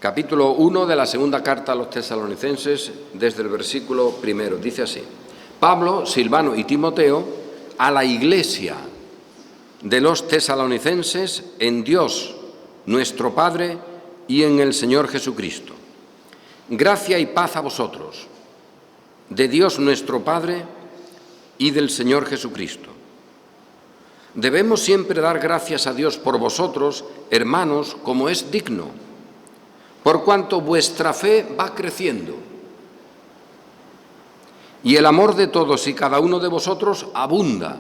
capítulo 1 de la segunda carta a los tesalonicenses, desde el versículo 1. Dice así: Pablo, Silvano y Timoteo, a la iglesia de los tesalonicenses en Dios, nuestro Padre, y en el Señor Jesucristo. Gracia y paz a vosotros, de Dios nuestro Padre y del Señor Jesucristo. Debemos siempre dar gracias a Dios por vosotros, hermanos, como es digno, por cuanto vuestra fe va creciendo y el amor de todos y cada uno de vosotros abunda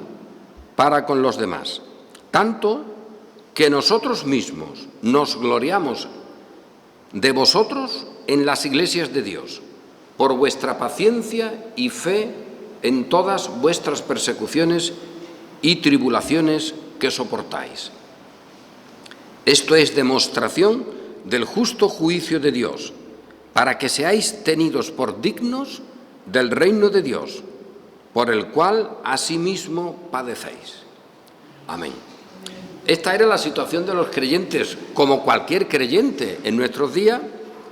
para con los demás, tanto que nosotros mismos nos gloriamos de vosotros en las iglesias de Dios, por vuestra paciencia y fe en todas vuestras persecuciones y tribulaciones que soportáis. Esto es demostración del justo juicio de Dios, para que seáis tenidos por dignos del reino de Dios, por el cual asimismo padecéis. Amén. Esta era la situación de los creyentes, como cualquier creyente en nuestros días,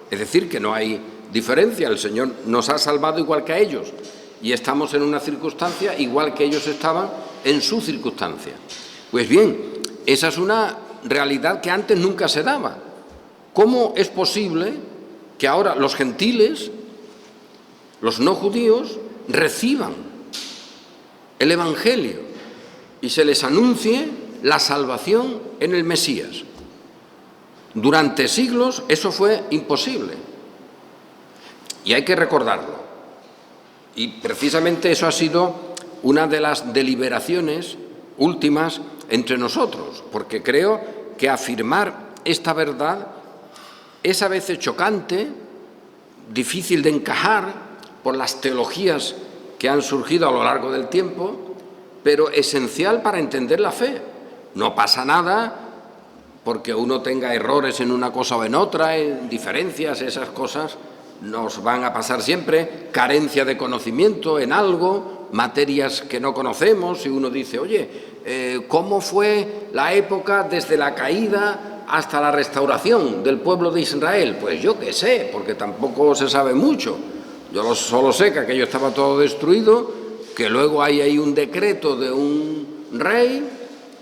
es decir, que no hay diferencia. El Señor nos ha salvado igual que a ellos y estamos en una circunstancia igual que ellos estaban en su circunstancia. Pues bien, esa es una realidad que antes nunca se daba. ¿Cómo es posible que ahora los gentiles, los no judíos, reciban el Evangelio y se les anuncie la salvación en el Mesías? Durante siglos eso fue imposible y hay que recordarlo. Y precisamente eso ha sido una de las deliberaciones últimas entre nosotros, porque creo que afirmar esta verdad es a veces chocante, difícil de encajar por las teologías que han surgido a lo largo del tiempo, pero esencial para entender la fe. No pasa nada porque uno tenga errores en una cosa o en otra, en diferencias, esas cosas nos van a pasar siempre, carencia de conocimiento en algo, materias que no conocemos, y uno dice, oye, ¿cómo fue la época desde la caída hasta la restauración del pueblo de Israel? Pues yo qué sé, porque tampoco se sabe mucho. Yo solo sé que aquello estaba todo destruido, que luego hay ahí un decreto de un rey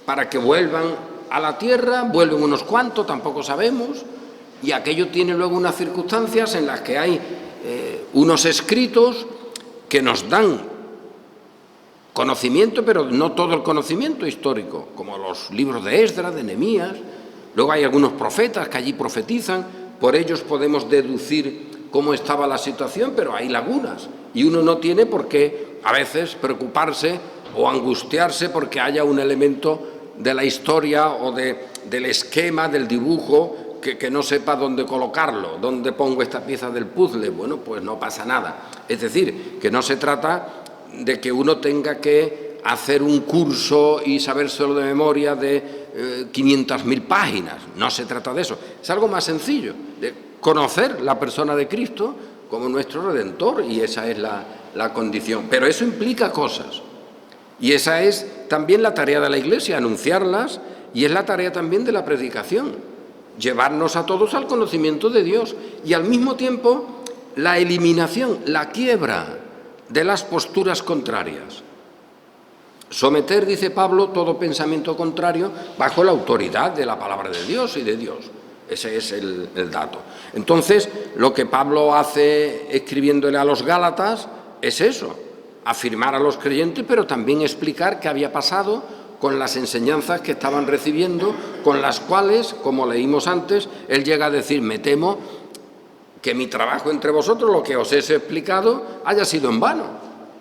para que vuelvan a la tierra, vuelven unos cuantos, tampoco sabemos, y aquello tiene luego unas circunstancias en las que hay unos escritos que nos dan conocimiento, pero no todo el conocimiento histórico, como los libros de Esdras, de Nehemías. Luego hay algunos profetas que allí profetizan, por ellos podemos deducir cómo estaba la situación, pero hay lagunas y uno no tiene por qué a veces preocuparse o angustiarse porque haya un elemento de la historia o del esquema, del dibujo, que no sepa dónde colocarlo, dónde pongo esta pieza del puzzle. Bueno, pues no pasa nada. Es decir, que no se trata de que uno tenga que hacer un curso y sabérselo de memoria de 500.000 páginas. No se trata de eso. Es algo más sencillo, de conocer la persona de Cristo como nuestro Redentor, y esa es la condición. Pero eso implica cosas, y esa es también la tarea de la Iglesia, anunciarlas, y es la tarea también de la predicación, llevarnos a todos al conocimiento de Dios, y al mismo tiempo la eliminación, la quiebra de las posturas contrarias. Someter, dice Pablo, todo pensamiento contrario bajo la autoridad de la palabra de Dios y de Dios. Ese es el dato. Entonces, lo que Pablo hace escribiéndole a los Gálatas es eso, afirmar a los creyentes, pero también explicar qué había pasado con las enseñanzas que estaban recibiendo, con las cuales, como leímos antes, él llega a decir, me temo que mi trabajo entre vosotros, lo que os he explicado, haya sido en vano,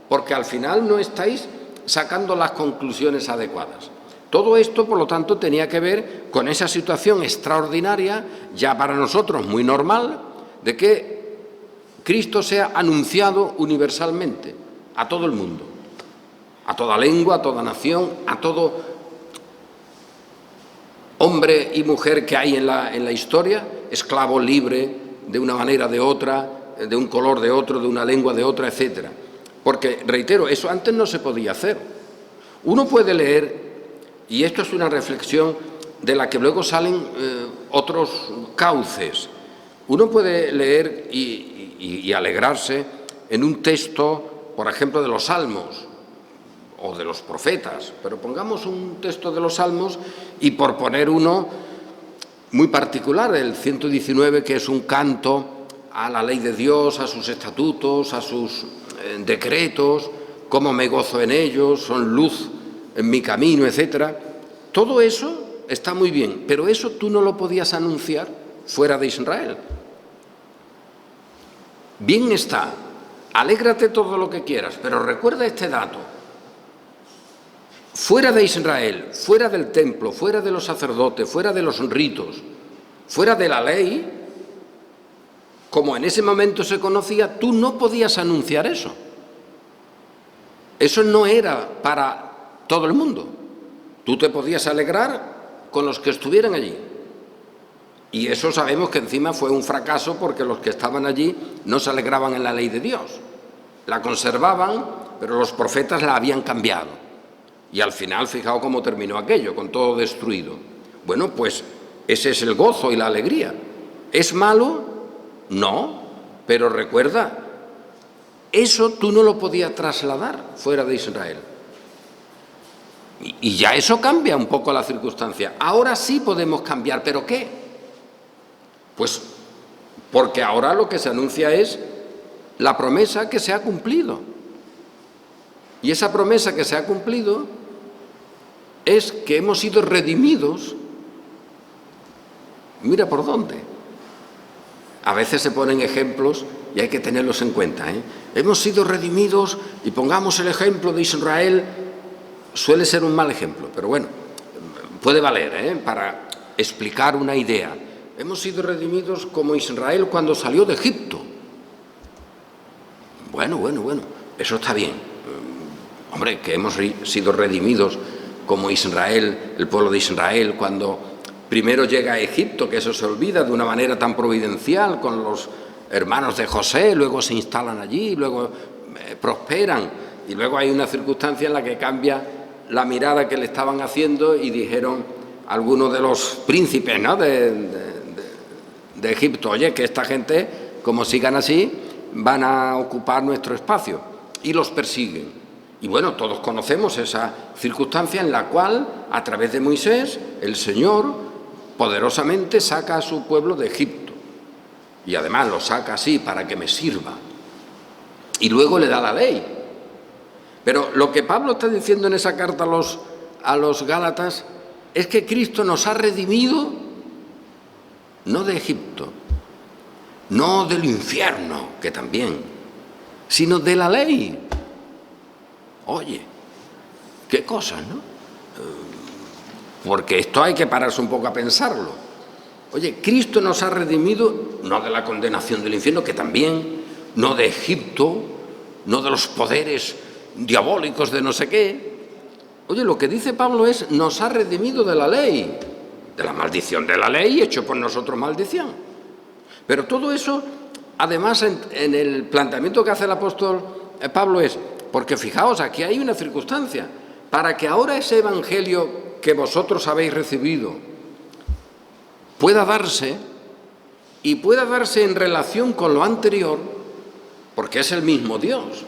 porque al final no estáis sacando las conclusiones adecuadas. Todo esto, por lo tanto, tenía que ver con esa situación extraordinaria, ya para nosotros muy normal, de que Cristo sea anunciado universalmente a todo el mundo, a toda lengua, a toda nación, a todo hombre y mujer que hay en la historia, esclavo, libre, de una manera, de otra, de un color, de otro, de una lengua, de otra, etcétera. Porque, reitero, eso antes no se podía hacer. Uno puede leer, y esto es una reflexión de la que luego salen otros cauces, Uno puede leer y alegrarse en un texto, por ejemplo, de los Salmos o de los profetas, pero pongamos un texto de los Salmos y por poner uno muy particular, el 119, que es un canto a la ley de Dios, a sus estatutos, a sus decretos, cómo me gozo en ellos, son luz en mi camino, etcétera. Todo eso está muy bien, pero eso tú no lo podías anunciar fuera de Israel. Bien está, alégrate todo lo que quieras, pero recuerda este dato. Fuera de Israel, fuera del templo, fuera de los sacerdotes, fuera de los ritos, fuera de la ley, como en ese momento se conocía, tú no podías anunciar eso. Eso no era para todo el mundo. Tú te podías alegrar con los que estuvieran allí. Y eso sabemos que encima fue un fracaso porque los que estaban allí no se alegraban en la ley de Dios. La conservaban, pero los profetas la habían cambiado. Y al final, fijaos cómo terminó aquello, con todo destruido. Bueno, pues ese es el gozo y la alegría. ¿Es malo? No, pero recuerda, eso tú no lo podías trasladar fuera de Israel. Y ya eso cambia un poco la circunstancia. Ahora sí podemos cambiar, ¿pero qué? Pues porque ahora lo que se anuncia es la promesa que se ha cumplido. Y esa promesa que se ha cumplido es que hemos sido redimidos. Mira por dónde. A veces se ponen ejemplos y hay que tenerlos en cuenta, ¿eh? Hemos sido redimidos y pongamos el ejemplo de Israel. Suele ser un mal ejemplo, pero bueno, puede valer, ¿eh? Para explicar una idea. Hemos sido redimidos como Israel cuando salió de Egipto. Bueno, eso está bien. Hombre, que hemos sido redimidos como Israel, el pueblo de Israel, cuando primero llega a Egipto, que eso se olvida de una manera tan providencial, con los hermanos de José, luego se instalan allí, luego prosperan, y luego hay una circunstancia en la que cambia la mirada que le estaban haciendo y dijeron algunos de los príncipes, ¿no?, de Egipto: oye, que esta gente, como sigan así, van a ocupar nuestro espacio, y los persiguen. Y bueno, todos conocemos esa circunstancia en la cual, a través de Moisés, el Señor poderosamente saca a su pueblo de Egipto. Y además lo saca así para que me sirva. Y luego le da la ley. Pero lo que Pablo está diciendo en esa carta a los Gálatas es que Cristo nos ha redimido no de Egipto, no del infierno, que también, sino de la ley. Oye, qué cosas, ¿no? Porque esto hay que pararse un poco a pensarlo. Oye, Cristo nos ha redimido no de la condenación del infierno, que también, no de Egipto, no de los poderes diabólicos de no sé qué. Oye, lo que dice Pablo es: nos ha redimido de la ley, de la maldición de la ley, hecho por nosotros maldición. Pero todo eso, además, en el planteamiento que hace el apóstol Pablo es: porque fijaos, aquí hay una circunstancia, para que ahora ese evangelio que vosotros habéis recibido pueda darse, y pueda darse en relación con lo anterior, porque es el mismo Dios.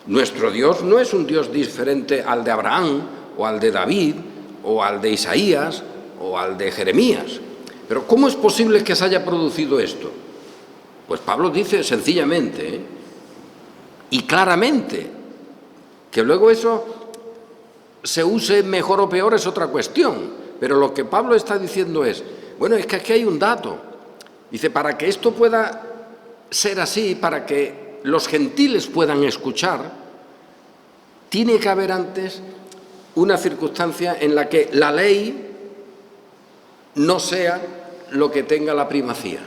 Nuestro Dios no es un Dios diferente al de Abraham, o al de David, o al de Isaías, o al de Jeremías. Pero ¿cómo es posible que se haya producido esto? Pues Pablo dice sencillamente, y claramente, que luego eso se use mejor o peor es otra cuestión, pero lo que Pablo está diciendo es: bueno, es que aquí hay un dato. Dice, para que esto pueda ser así, para que los gentiles puedan escuchar, tiene que haber antes una circunstancia en la que la ley no sea lo que tenga la primacía,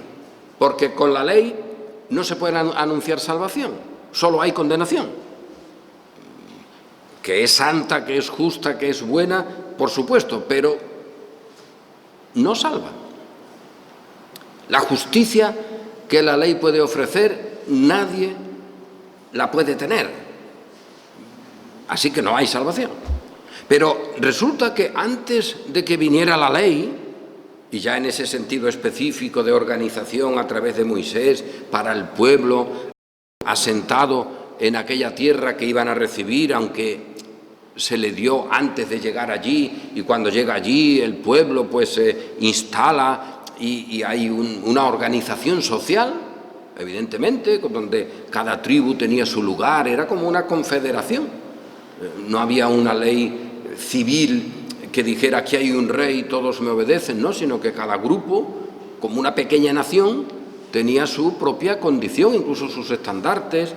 porque con la ley no se puede anunciar salvación, solo hay condenación. Que es santa, que es justa, que es buena, por supuesto, pero no salva. La justicia que la ley puede ofrecer, nadie la puede tener. Así que no hay salvación. Pero resulta que antes de que viniera la ley, y ya en ese sentido específico de organización a través de Moisés para el pueblo asentado en aquella tierra que iban a recibir, aunque se le dio antes de llegar allí, y cuando llega allí el pueblo pues se instala y hay una organización social, evidentemente, donde cada tribu tenía su lugar, era como una confederación. No había una ley civil que dijera aquí hay un rey y todos me obedecen, no, sino que cada grupo, como una pequeña nación, tenía su propia condición, incluso sus estandartes,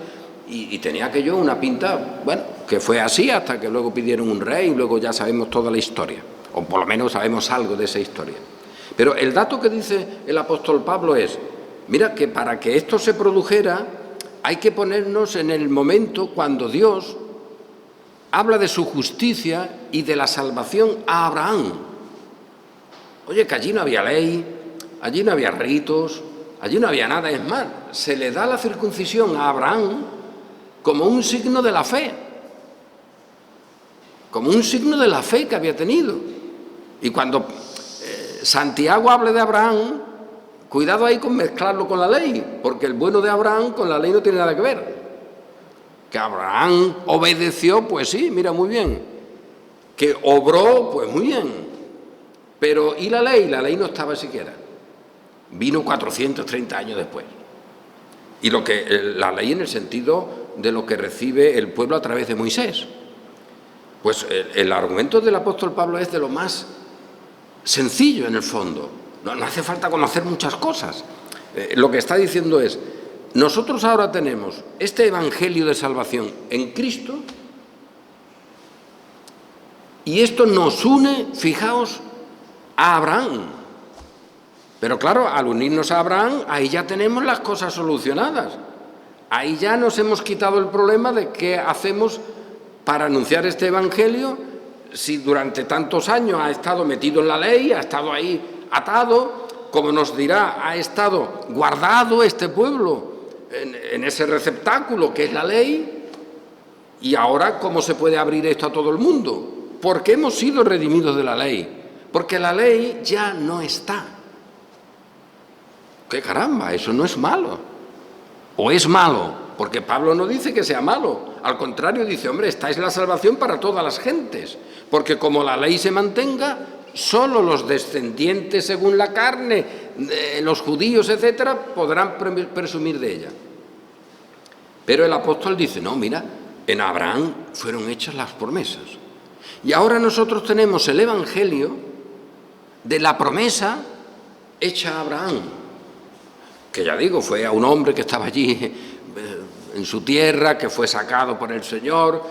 y tenía aquello una pinta, bueno, que fue así hasta que luego pidieron un rey y luego ya sabemos toda la historia, o por lo menos sabemos algo de esa historia. Pero el dato que dice el apóstol Pablo es, mira, que para que esto se produjera hay que ponernos en el momento cuando Dios habla de su justicia y de la salvación a Abraham. Oye, que allí no había ley, allí no había ritos, allí no había nada. Es más, se le da la circuncisión a Abraham como un signo de la fe, como un signo de la fe que había tenido. Y cuando Santiago habla de Abraham, cuidado ahí con mezclarlo con la ley, porque el bueno de Abraham con la ley no tiene nada que ver. Que Abraham obedeció, pues sí, mira, muy bien. Que obró, pues muy bien. Pero ¿y la ley? La ley no estaba siquiera. Vino 430 años después. Y la ley en el sentido de lo que recibe el pueblo a través de Moisés. Pues el argumento del apóstol Pablo es de lo más sencillo en el fondo. No hace falta conocer muchas cosas. Lo que está diciendo es, nosotros ahora tenemos este evangelio de salvación en Cristo y esto nos une, fijaos, a Abraham. Pero claro, al unirnos a Abraham, ahí ya tenemos las cosas solucionadas. Ahí ya nos hemos quitado el problema de qué hacemos para anunciar este evangelio si durante tantos años ha estado metido en la ley, ha estado ahí atado, como nos dirá, ha estado guardado este pueblo en ese receptáculo que es la ley, y ahora ¿cómo se puede abrir esto a todo el mundo? Porque hemos sido redimidos de la ley, porque la ley ya no está. ¡Qué caramba! Eso no es malo. ¿O es malo? Porque Pablo no dice que sea malo. Al contrario, dice, hombre, esta es la salvación para todas las gentes. Porque como la ley se mantenga, solo los descendientes según la carne, los judíos, etcétera, podrán presumir de ella. Pero el apóstol dice, no, mira, en Abraham fueron hechas las promesas. Y ahora nosotros tenemos el evangelio de la promesa hecha a Abraham. Que ya digo, fue a un hombre que estaba allí en su tierra, que fue sacado por el Señor,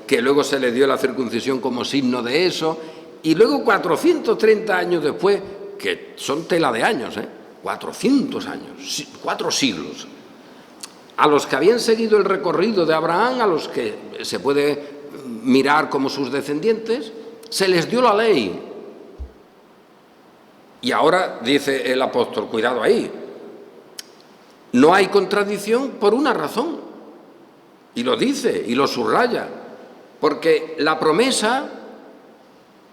que luego se le dio la circuncisión como signo de eso, y luego 430 años después, que son tela de años, 400 años, 4 siglos, a los que habían seguido el recorrido de Abraham, a los que se puede mirar como sus descendientes, se les dio la ley. Y ahora dice el apóstol, cuidado ahí, no hay contradicción por una razón, y lo dice y lo subraya, porque la promesa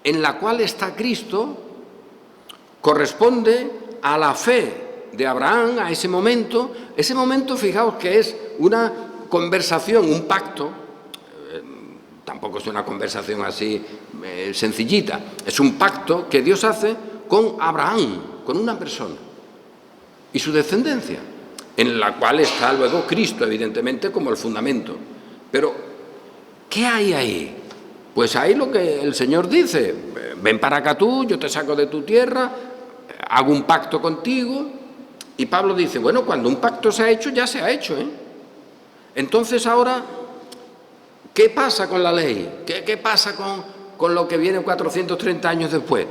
en la cual está Cristo corresponde a la fe de Abraham, a ese momento, fijaos que es una conversación, un pacto, tampoco es una conversación así sencillita, es un pacto que Dios hace con Abraham, con una persona y su descendencia, en la cual está luego Cristo, evidentemente, como el fundamento. Pero, ¿qué hay ahí? Pues ahí lo que el Señor dice, ven para acá tú, yo te saco de tu tierra, hago un pacto contigo. Y Pablo dice, bueno, cuando un pacto se ha hecho, ya se ha hecho, Entonces ahora, ¿qué pasa con la ley? ¿Qué pasa con lo que viene 430 años después?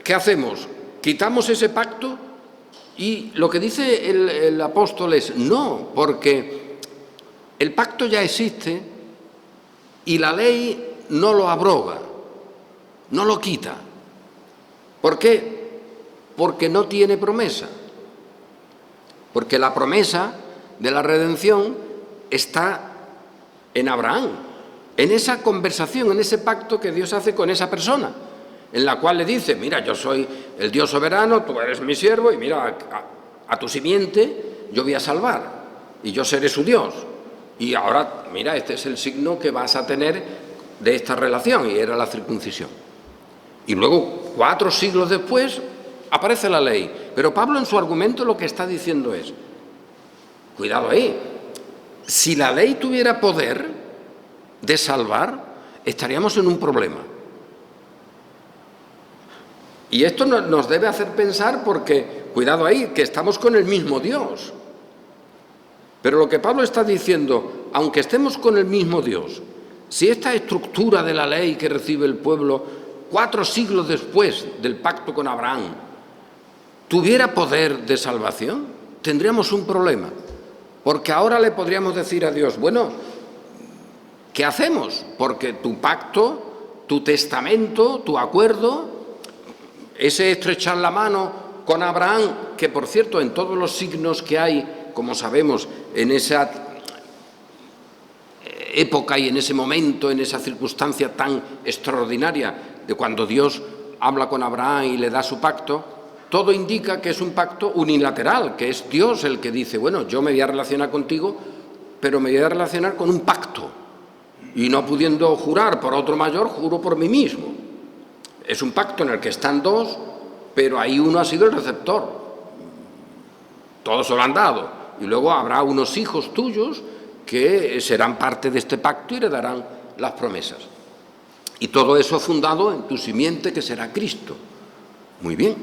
¿Qué hacemos? ¿Quitamos ese pacto? Y lo que dice el apóstol es, no, porque el pacto ya existe y la ley no lo abroga, no lo quita. ¿Por qué? Porque no tiene promesa. Porque la promesa de la redención está en Abraham, en esa conversación, en ese pacto que Dios hace con esa persona. en la cual le dice, mira, yo soy el Dios soberano, tú eres mi siervo y mira, a tu simiente yo voy a salvar y yo seré su Dios. Y ahora, mira, este es el signo que vas a tener de esta relación, y era la circuncisión. Y luego, 4 siglos después, aparece la ley. Pero Pablo en su argumento lo que está diciendo es, cuidado ahí, si la ley tuviera poder de salvar, estaríamos en un problema. Y esto nos debe hacer pensar porque, cuidado ahí, que estamos con el mismo Dios. Pero lo que Pablo está diciendo, aunque estemos con el mismo Dios, si esta estructura de la ley que recibe el pueblo 4 siglos después del pacto con Abraham tuviera poder de salvación, tendríamos un problema. Porque ahora le podríamos decir a Dios, bueno, ¿qué hacemos? Porque tu pacto, tu testamento, tu acuerdo, ese estrechar la mano con Abraham, que por cierto en todos los signos que hay, como sabemos, en esa época y en ese momento, en esa circunstancia tan extraordinaria de cuando Dios habla con Abraham y le da su pacto, todo indica que es un pacto unilateral, que es Dios el que dice, bueno, yo me voy a relacionar contigo, pero me voy a relacionar con un pacto, y no pudiendo jurar por otro mayor, juro por mí mismo. Es un pacto en el que están 2, pero ahí uno ha sido el receptor. Todos se lo han dado. Y luego habrá unos hijos tuyos que serán parte de este pacto y le darán las promesas. Y todo eso fundado en tu simiente, que será Cristo. Muy bien.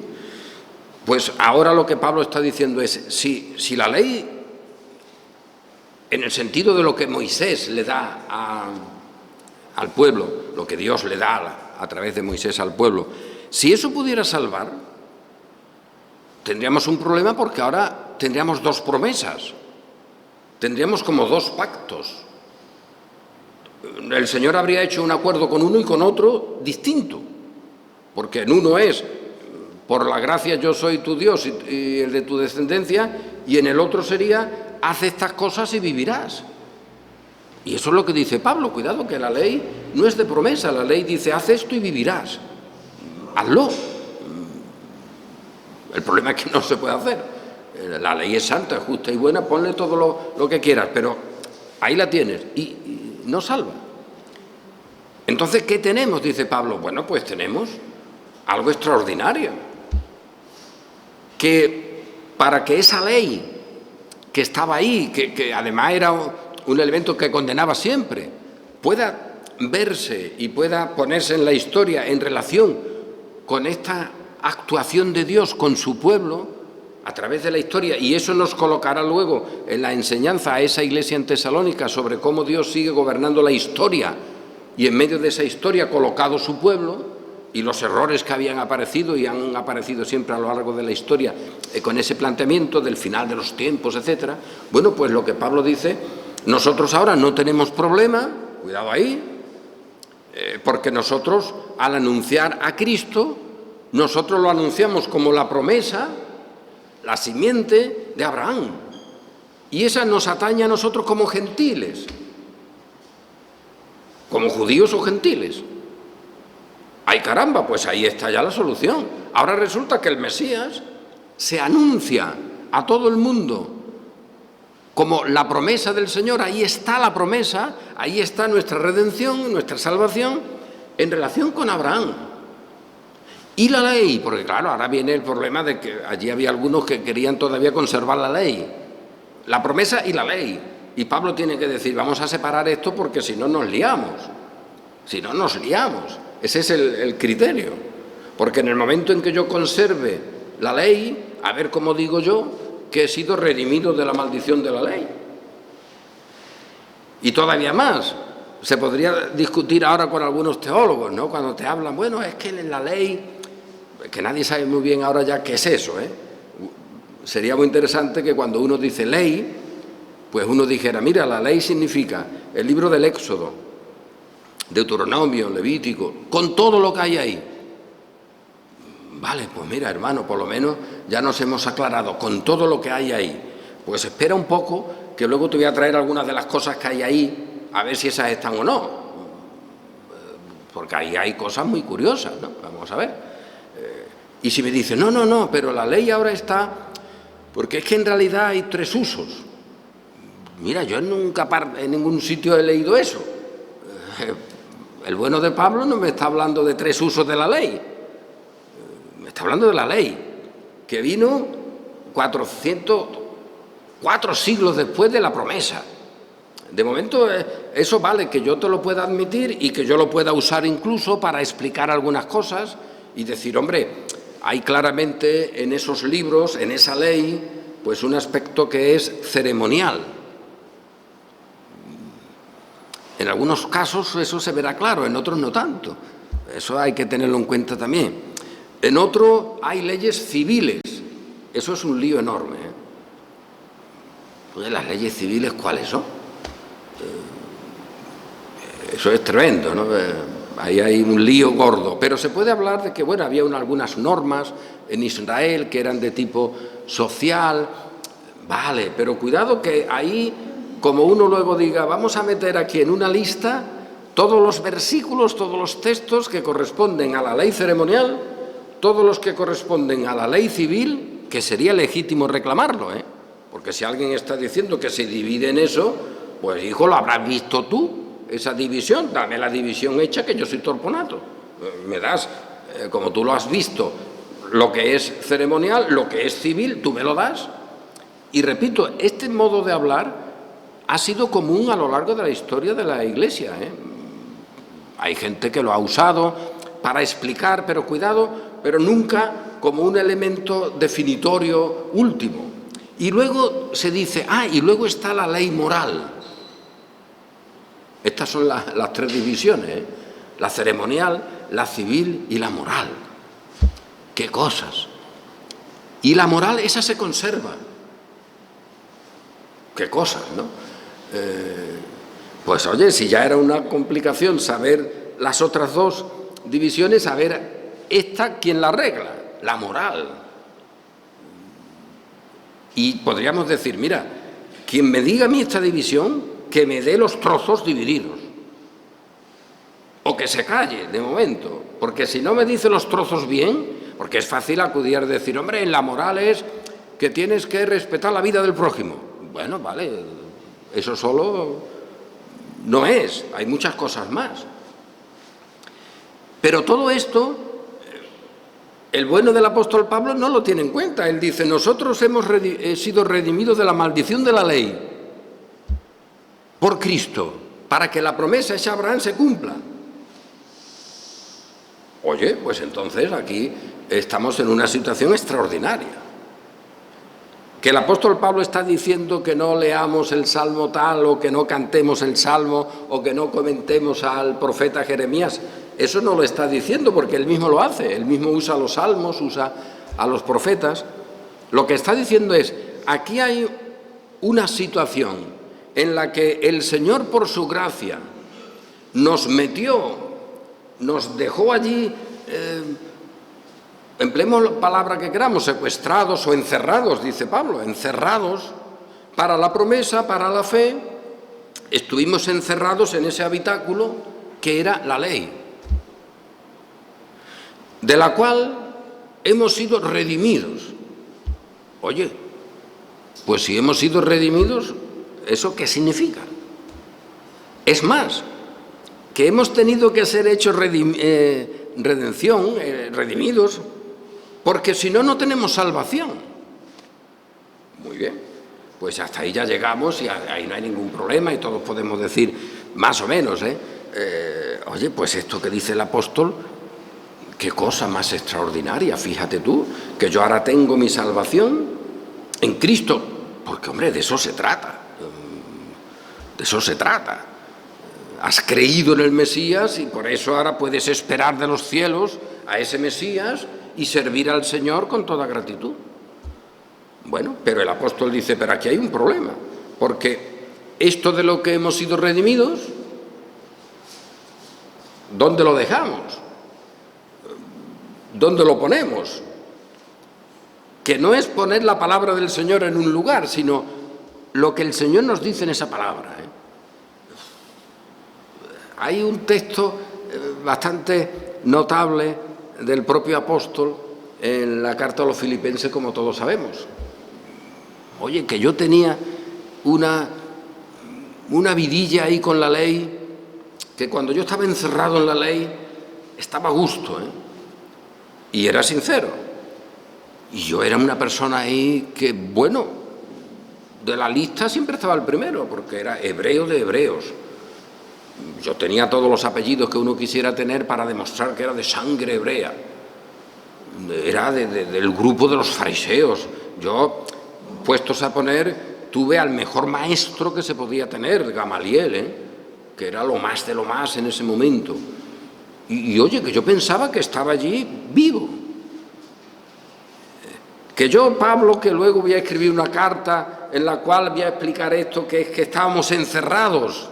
Pues ahora lo que Pablo está diciendo es, si la ley, en el sentido de lo que Moisés le da al pueblo, lo que Dios le da a través de Moisés al pueblo, si eso pudiera salvar, tendríamos un problema porque ahora tendríamos 2 promesas, tendríamos como 2 pactos. El Señor habría hecho un acuerdo con uno y con otro distinto, porque en uno es, por la gracia yo soy tu Dios y el de tu descendencia, y en el otro sería, haz estas cosas y vivirás. Y eso es lo que dice Pablo, cuidado, que la ley no es de promesa, la ley dice, haz esto y vivirás, hazlo. El problema es que no se puede hacer. La ley es santa, justa y buena, ponle todo lo que quieras, pero ahí la tienes y no salva. Entonces, ¿qué tenemos? Dice Pablo. Bueno, pues tenemos algo extraordinario, que para que esa ley que estaba ahí, que además era un elemento que condenaba siempre, pueda verse y pueda ponerse en la historia en relación con esta actuación de Dios con su pueblo a través de la historia, y eso nos colocará luego en la enseñanza a esa iglesia en Tesalónica sobre cómo Dios sigue gobernando la historia y en medio de esa historia ha colocado su pueblo y los errores que habían aparecido y han aparecido siempre a lo largo de la historia con ese planteamiento del final de los tiempos, etcétera. Bueno, pues lo que Pablo dice, nosotros ahora no tenemos problema, cuidado ahí, porque nosotros al anunciar a Cristo, nosotros lo anunciamos como la promesa, la simiente de Abraham, y esa nos atañe a nosotros como gentiles, como judíos o gentiles. ¡Ay, caramba! Pues ahí está ya la solución. Ahora resulta que el Mesías se anuncia a todo el mundo como la promesa del Señor. Ahí está la promesa, ahí está nuestra redención, nuestra salvación en relación con Abraham. Y la ley, porque claro, ahora viene el problema de que allí había algunos que querían todavía conservar la ley, la promesa y la ley. Y Pablo tiene que decir, vamos a separar esto porque si no nos liamos. Si no nos liamos. Ese es el criterio. Porque en el momento en que yo conserve la ley, a ver cómo digo yo que he sido redimido de la maldición de la ley. Y todavía más, se podría discutir ahora con algunos teólogos, ¿no? Cuando te hablan, bueno, es que en la ley, que nadie sabe muy bien ahora ya qué es eso, ¿eh? Sería muy interesante que cuando uno dice ley, pues uno dijera, mira, la ley significa el libro del Éxodo, Deuteronomio, Levítico, con todo lo que hay ahí. Vale, pues mira, hermano, por lo menos ya nos hemos aclarado con todo lo que hay ahí. Pues espera un poco, que luego te voy a traer algunas de las cosas que hay ahí, a ver si esas están o no. porque ahí hay cosas muy curiosas, ¿no? Vamos a ver. Y si me dicen, no, pero la ley ahora está, porque es que en realidad hay 3 usos. Mira, yo nunca en ningún sitio he leído eso. El bueno de Pablo no me está hablando de 3 usos de la ley. Me está hablando de la ley, que vino 4 siglos después de la promesa. De momento, eso vale, que yo te lo pueda admitir y que yo lo pueda usar incluso para explicar algunas cosas y decir, hombre, hay claramente en esos libros, en esa ley, pues un aspecto que es ceremonial. En algunos casos eso se verá claro, en otros no tanto. Eso hay que tenerlo en cuenta también. En otro hay leyes civiles. Eso es un lío enorme, ¿eh? Pues las leyes civiles, ¿cuáles son? Eso es tremendo, ¿no? Ahí hay un lío gordo. Pero se puede hablar de que, bueno, había algunas normas en Israel que eran de tipo social. Vale, pero cuidado que ahí, como uno luego diga, vamos a meter aquí en una lista todos los versículos, todos los textos que corresponden a la ley ceremonial, todos los que corresponden a la ley civil, que sería legítimo reclamarlo, ¿eh? Porque si alguien está diciendo que se divide en eso, pues hijo, lo habrás visto tú, esa división, dame la división hecha, que yo soy torponato. Me das, como tú lo has visto, lo que es ceremonial, lo que es civil, tú me lo das. Y repito, este modo de hablar ha sido común a lo largo de la historia de la Iglesia, ¿eh? Hay gente que lo ha usado para explicar, pero cuidado, pero nunca como un elemento definitorio último. Y luego se dice, y luego está la ley moral. Estas son las 3 divisiones, ¿eh? La ceremonial, la civil y la moral. ¡Qué cosas! Y la moral, esa se conserva. ¡Qué cosas!, ¿no? Pues oye, si ya era una complicación saber las otras 2 divisiones, saber esta, ¿quién la arregla? La moral. Y podríamos decir, mira, quien me diga a mí esta división, que me dé los trozos divididos. O que se calle, de momento. Porque si no me dice los trozos bien, porque es fácil acudir a decir, hombre, en la moral es que tienes que respetar la vida del prójimo. Bueno, vale, eso solo no es, hay muchas cosas más. Pero todo esto, el bueno del apóstol Pablo no lo tiene en cuenta. Él dice, nosotros hemos sido redimidos de la maldición de la ley por Cristo, para que la promesa hecha a Abraham se cumpla. Oye, pues entonces aquí estamos en una situación extraordinaria. Que el apóstol Pablo está diciendo que no leamos el salmo tal, o que no cantemos el salmo, o que no comentemos al profeta Jeremías. Eso no lo está diciendo porque él mismo lo hace. Él mismo usa los salmos, usa a los profetas. Lo que está diciendo es, aquí hay una situación en la que el Señor, por su gracia, nos metió, nos dejó allí, empleemos la palabra que queramos, secuestrados o encerrados, dice Pablo, encerrados para la promesa, para la fe. Estuvimos encerrados en ese habitáculo que era la ley, de la cual hemos sido redimidos. Oye, pues si hemos sido redimidos, ¿eso qué significa? Es más, que hemos tenido que ser hechos redimidos, porque si no, no tenemos salvación. Muy bien, pues hasta ahí ya llegamos y ahí no hay ningún problema y todos podemos decir más o menos, oye, pues esto que dice el apóstol, qué cosa más extraordinaria, fíjate tú, que yo ahora tengo mi salvación en Cristo, porque hombre, de eso se trata. De eso se trata. Has creído en el Mesías y por eso ahora puedes esperar de los cielos a ese Mesías y servir al Señor con toda gratitud. Bueno, pero el apóstol dice, pero aquí hay un problema, porque esto de lo que hemos sido redimidos, ¿dónde lo dejamos? ¿Dónde lo ponemos? Que no es poner la palabra del Señor en un lugar, sino lo que el Señor nos dice en esa palabra. Hay un texto bastante notable del propio apóstol en la carta a los Filipenses, como todos sabemos. Oye, que yo tenía una vidilla ahí con la ley, que cuando yo estaba encerrado en la ley estaba a gusto, y era sincero. Y yo era una persona ahí que, bueno, de la lista siempre estaba el primero, porque era hebreo de hebreos. Yo tenía todos los apellidos que uno quisiera tener para demostrar que era de sangre hebrea. Era del grupo de los fariseos. Yo, puestos a poner, tuve al mejor maestro que se podía tener, Gamaliel, que era lo más de lo más en ese momento. Y oye, que yo pensaba que estaba allí vivo. Que yo, Pablo, que luego voy a escribir una carta en la cual voy a explicar esto, que es que estábamos encerrados,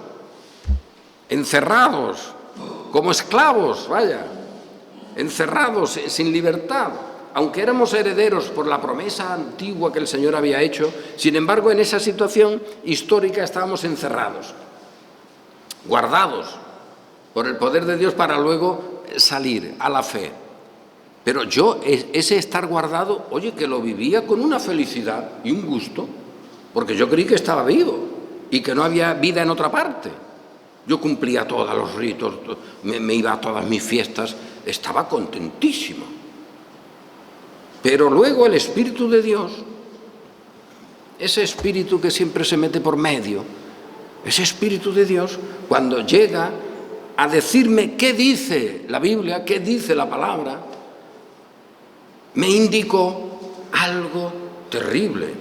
como esclavos, vaya, encerrados, sin libertad, aunque éramos herederos por la promesa antigua que el Señor había hecho. Sin embargo, en esa situación histórica estábamos encerrados, guardados por el poder de Dios para luego salir a la fe. Pero yo, ese estar guardado, oye, que lo vivía con una felicidad y un gusto, porque yo creí que estaba vivo y que no había vida en otra parte. Yo cumplía todos los ritos, me iba a todas mis fiestas, estaba contentísimo. Pero luego el Espíritu de Dios, ese Espíritu que siempre se mete por medio, ese Espíritu de Dios, cuando llega a decirme qué dice la Biblia, qué dice la palabra, me indicó algo terrible,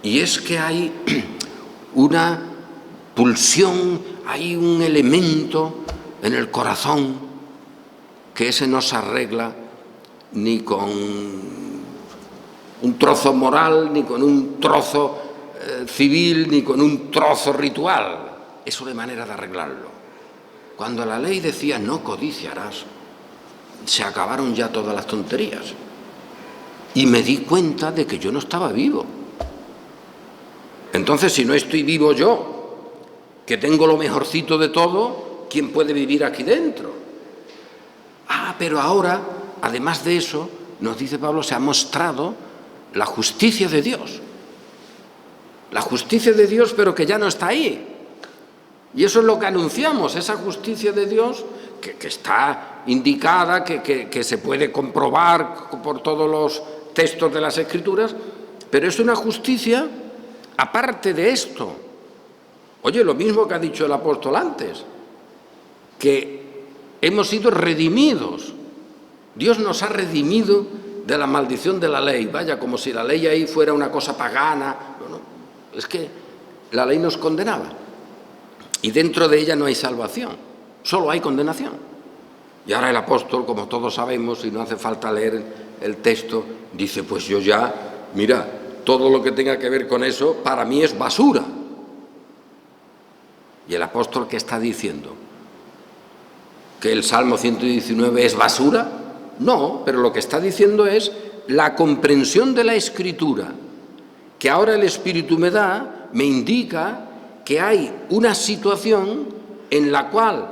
y es que hay una pulsión, hay un elemento en el corazón que ese no se arregla ni con un trozo moral, ni con un trozo civil, ni con un trozo ritual. Eso de manera de arreglarlo. Cuando la ley decía no codiciarás, se acabaron ya todas las tonterías. Y me di cuenta de que yo no estaba vivo. Entonces, si no estoy vivo yo, que tengo lo mejorcito de todo, ¿quién puede vivir aquí dentro? Pero ahora, además de eso, nos dice Pablo, se ha mostrado la justicia de Dios. La justicia de Dios, pero que ya no está ahí. Y eso es lo que anunciamos, esa justicia de Dios que está indicada, que se puede comprobar por todos los textos de las Escrituras, pero es una justicia aparte de esto. Oye, lo mismo que ha dicho el apóstol antes, que hemos sido redimidos. Dios nos ha redimido de la maldición de la ley. Vaya, como si la ley ahí fuera una cosa pagana. No, es que la ley nos condenaba. Y dentro de ella no hay salvación, solo hay condenación. Y ahora el apóstol, como todos sabemos, y no hace falta leer el texto, dice, pues yo ya, mira, todo lo que tenga que ver con eso, para mí es basura. ¿Y el apóstol qué está diciendo? ¿Que el Salmo 119 es basura? No, pero lo que está diciendo es la comprensión de la Escritura, que ahora el Espíritu me da, me indica que hay una situación en la cual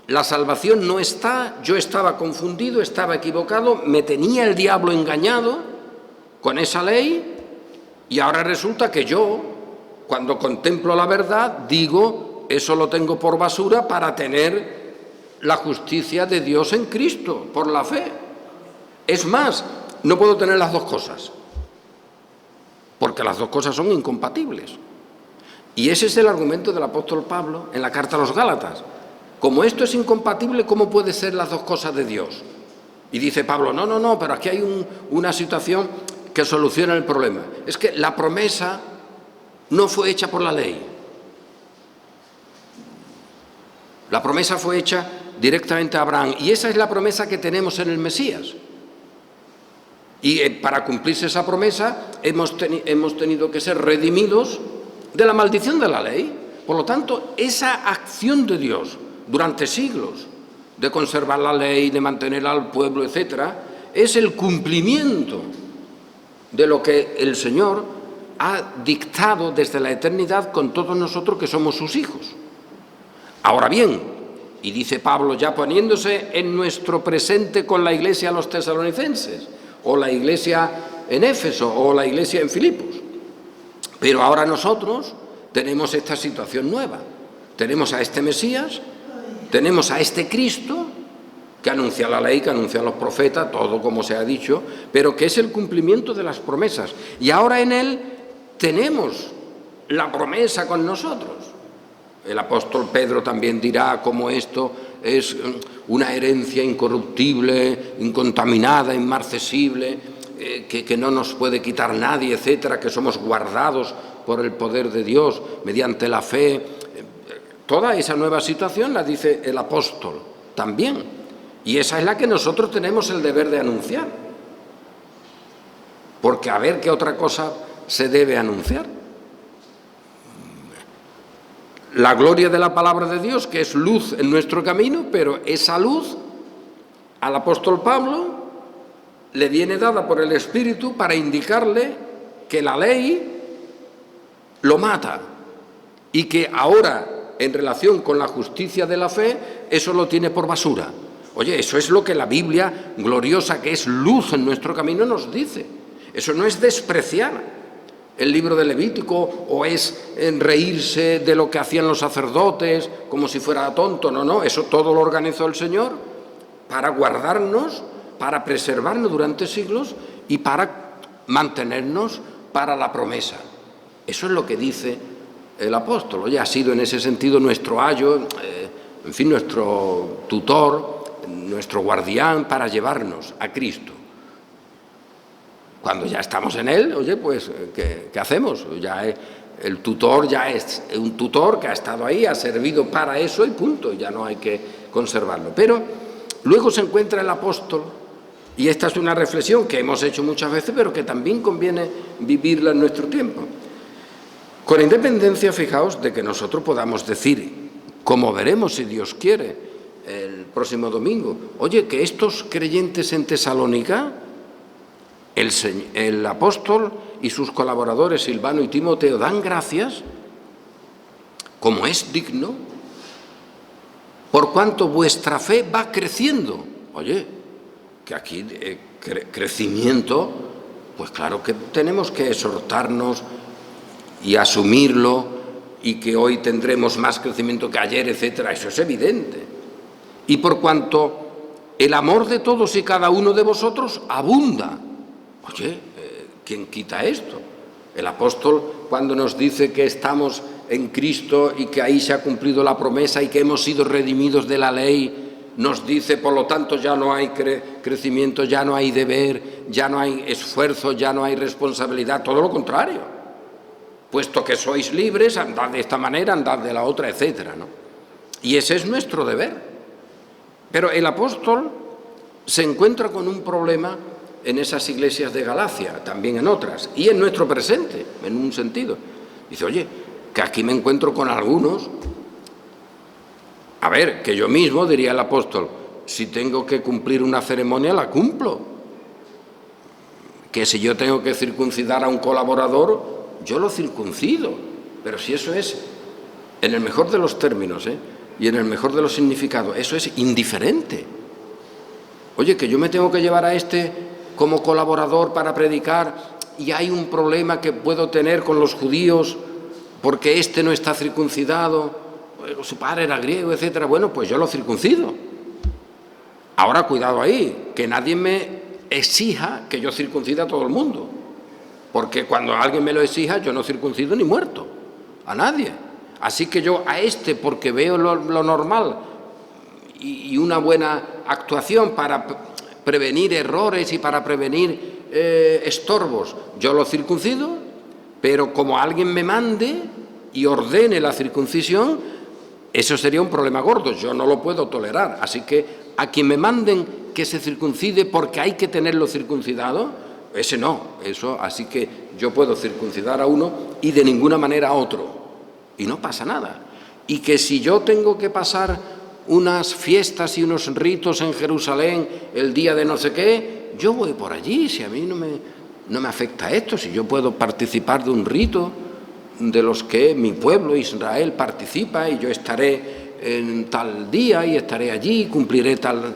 la salvación no está, yo estaba confundido, estaba equivocado, me tenía el diablo engañado con esa ley, y ahora resulta que yo, cuando contemplo la verdad, digo, eso lo tengo por basura para tener la justicia de Dios en Cristo, por la fe. Es más, no puedo tener las dos cosas, porque las dos cosas son incompatibles. Y ese es el argumento del apóstol Pablo en la carta a los Gálatas. Como esto es incompatible, ¿cómo puede ser las dos cosas de Dios? Y dice Pablo, no, pero aquí hay una situación que soluciona el problema. Es que la promesa no fue hecha por la ley. La promesa fue hecha directamente a Abraham, y esa es la promesa que tenemos en el Mesías. Y para cumplirse esa promesa hemos tenido que ser redimidos de la maldición de la ley. Por lo tanto, esa acción de Dios durante siglos de conservar la ley, de mantener al pueblo, etcétera, es el cumplimiento de lo que el Señor ha dictado desde la eternidad con todos nosotros que somos sus hijos. Ahora bien, Y dice Pablo, ya poniéndose en nuestro presente con la iglesia de los tesalonicenses, o la iglesia en Éfeso, o la iglesia en Filipos. Pero ahora nosotros tenemos esta situación nueva. Tenemos a este Mesías, tenemos a este Cristo, que anuncia la ley, que anuncia los profetas, todo como se ha dicho, pero que es el cumplimiento de las promesas. Y ahora en Él tenemos la promesa con nosotros. El apóstol Pedro también dirá cómo esto es una herencia incorruptible, incontaminada, inmarcesible, que no nos puede quitar nadie, etcétera, que somos guardados por el poder de Dios mediante la fe. Toda esa nueva situación la dice el apóstol también. Y esa es la que nosotros tenemos el deber de anunciar. Porque a ver qué otra cosa se debe anunciar. La gloria de la palabra de Dios, que es luz en nuestro camino, pero esa luz al apóstol Pablo le viene dada por el Espíritu para indicarle que la ley lo mata y que ahora, en relación con la justicia de la fe, eso lo tiene por basura. Oye, eso es lo que la Biblia gloriosa, que es luz en nuestro camino, nos dice. Eso no es despreciar el libro de Levítico o es reírse de lo que hacían los sacerdotes como si fuera tonto. No, eso todo lo organizó el Señor para guardarnos, para preservarnos durante siglos y para mantenernos para la promesa. Eso es lo que dice el apóstol. Oye, ha sido en ese sentido nuestro ayo, en fin, nuestro tutor, nuestro guardián para llevarnos a Cristo. Cuando ya estamos en Él, oye, pues, ¿qué hacemos? Ya el tutor ya es un tutor que ha estado ahí, ha servido para eso y punto, ya no hay que conservarlo. Pero luego se encuentra el apóstol, y esta es una reflexión que hemos hecho muchas veces, pero que también conviene vivirla en nuestro tiempo. Con independencia, fijaos, de que nosotros podamos decir, como veremos si Dios quiere, el próximo domingo, oye, que estos creyentes en Tesalónica, el apóstol y sus colaboradores Silvano y Timoteo dan gracias, como es digno, por cuanto vuestra fe va creciendo. Oye, que aquí crecimiento, pues claro que tenemos que exhortarnos y asumirlo, y que hoy tendremos más crecimiento que ayer, etcétera, eso es evidente. Y por cuanto el amor de todos y cada uno de vosotros abunda. Oye, ¿quién quita esto? El apóstol, cuando nos dice que estamos en Cristo y que ahí se ha cumplido la promesa y que hemos sido redimidos de la ley, nos dice, por lo tanto, ya no hay crecimiento, ya no hay deber, ya no hay esfuerzo, ya no hay responsabilidad, todo lo contrario. Puesto que sois libres, andad de esta manera, andad de la otra, etcétera, ¿no? Y ese es nuestro deber. Pero el apóstol se encuentra con un problema en esas iglesias de Galacia, también en otras, y en nuestro presente, en un sentido. Dice, oye, que aquí me encuentro con algunos, a ver, que yo mismo, diría el apóstol, si tengo que cumplir una ceremonia, la cumplo. Que si yo tengo que circuncidar a un colaborador, yo lo circuncido. Pero si eso es, en el mejor de los términos, y en el mejor de los significados, eso es indiferente. Oye, que yo me tengo que llevar a este como colaborador para predicar y hay un problema que puedo tener con los judíos porque este no está circuncidado, su padre era griego, etcétera. Bueno, pues yo lo circuncido. Ahora, cuidado ahí, que nadie me exija que yo circuncide a todo el mundo, porque cuando alguien me lo exija, yo no circuncido ni muerto a nadie. Así que yo a este, porque veo lo normal y una buena actuación para prevenir errores y para prevenir estorbos, yo lo circuncido, pero como alguien me mande y ordene la circuncisión, eso sería un problema gordo, yo no lo puedo tolerar. Así que a quien me manden que se circuncide porque hay que tenerlo circuncidado, ese no, eso, así que yo puedo circuncidar a uno y de ninguna manera a otro, y no pasa nada. Y que si yo tengo que pasar unas fiestas y unos ritos en Jerusalén el día de no sé qué, yo voy por allí, si a mí no me afecta esto, si yo puedo participar de un rito de los que mi pueblo Israel participa y yo estaré en tal día y estaré allí, cumpliré tal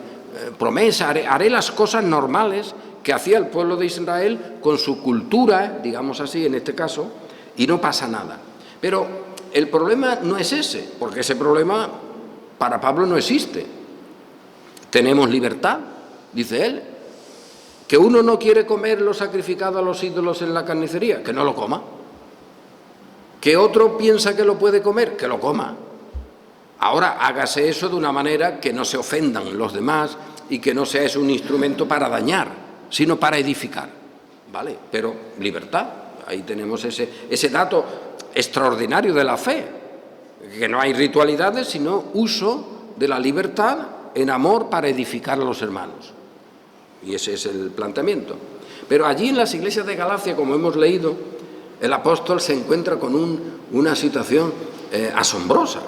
promesa, haré las cosas normales que hacía el pueblo de Israel con su cultura, digamos así en este caso, y no pasa nada. Pero el problema no es ese, porque ese problema para Pablo no existe. Tenemos libertad, dice él. Que uno no quiere comer lo sacrificado a los ídolos en la carnicería, que no lo coma. Que otro piensa que lo puede comer, que lo coma. Ahora hágase eso de una manera que no se ofendan los demás y que no sea eso un instrumento para dañar, sino para edificar, ¿vale? Pero libertad, ahí tenemos ese dato extraordinario de la fe, que no hay ritualidades, sino uso de la libertad en amor para edificar a los hermanos. Y ese es el planteamiento. Pero allí en las iglesias de Galacia, como hemos leído, el apóstol se encuentra con una situación asombrosa.